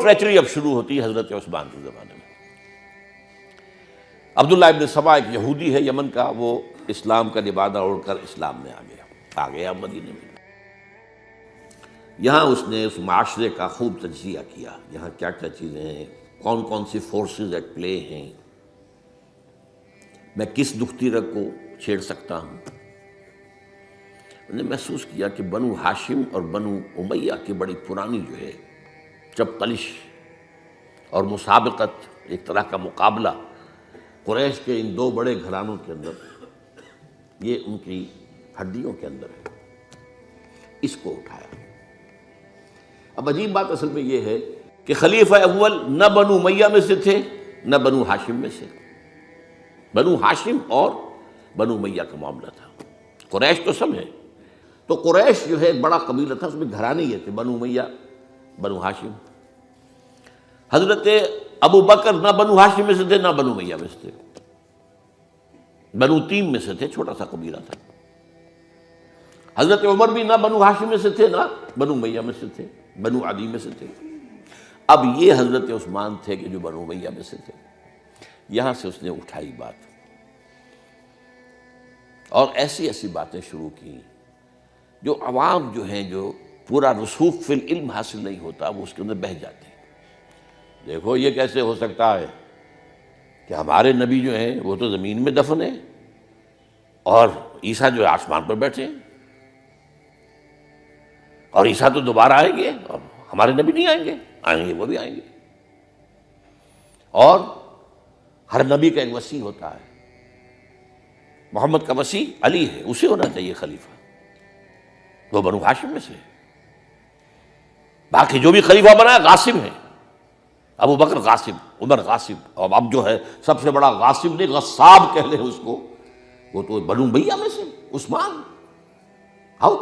ٹریچری اب شروع ہوتی ہے حضرت عثمان کے زمانے میں۔ عبداللہ ابن سبا ایک یہودی ہے یمن کا، وہ اسلام کا لبادہ اوڑھ کر اسلام میں آ گیا مدینے میں۔ یہاں اس نے اس معاشرے کا خوب تجزیہ کیا، یہاں کیا کیا چیزیں ہیں، کون کون سی فورسز ایٹ پلے ہیں، میں کس دختری رگ کو چھیڑ سکتا ہوں۔ میں نے محسوس کیا کہ بنو ہاشم اور بنو امیہ کی بڑی پرانی جو ہے چپقلش اور مسابقت، ایک طرح کا مقابلہ قریش کے ان دو بڑے گھرانوں کے اندر، یہ ان کی ہڈیوں کے اندر ہے، اس کو اٹھایا۔ اب عجیب بات اصل میں یہ ہے کہ خلیفہ اول نہ بنو امیہ میں سے تھے نہ بنو ہاشم میں سے، بنو ہاشم اور بنو امیہ کا معاملہ تھا۔ قریش تو سب ہے، تو قریش جو ہے ایک بڑا قبیلہ تھا، اس میں گھرانے یہ تھے بنو امیہ بنو ہاشم۔ حضرت ابو بکر نہ بنو ہاشم میں سے تھے نہ بنو امیہ میں سے تھے، بنو تیم میں سے تھے، چھوٹا سا قبیلہ تھا۔ حضرت عمر بھی نہ بنو ہاشم میں سے تھے نہ بنو امیہ میں سے تھے، بنو عدی میں سے تھے۔ اب یہ حضرت عثمان تھے کہ جو بنو امیہ میں سے تھے۔ یہاں سے اس نے اٹھائی بات اور ایسی ایسی باتیں شروع کی جو عوام جو ہیں، جو پورا رسوخ فی العلم حاصل نہیں ہوتا، وہ اس کے اندر بہہ جاتے ہیں۔ دیکھو یہ کیسے ہو سکتا ہے کہ ہمارے نبی جو ہیں وہ تو زمین میں دفن ہیں اور عیسیٰ جو ہے آسمان پر بیٹھے ہیں، اور عیسیٰ تو دوبارہ آئیں گے اور ہمارے نبی نہیں آئیں گے وہ بھی آئیں گے، اور ہر نبی کا ایک وصی ہوتا ہے، محمد کا وصی علی ہے، اسے ہونا چاہیے خلیفہ، وہ بنو ہاشم میں سے۔ باقی جو بھی خلیفہ بنا ہے غاصب ہے، ابو بکر غاصب، عمر غاصب، اور اب جو ہے سب سے بڑا غاصب نہیں غصاب کہہ لیں اس کو، وہ تو بنو امیہ میں سے عثمان۔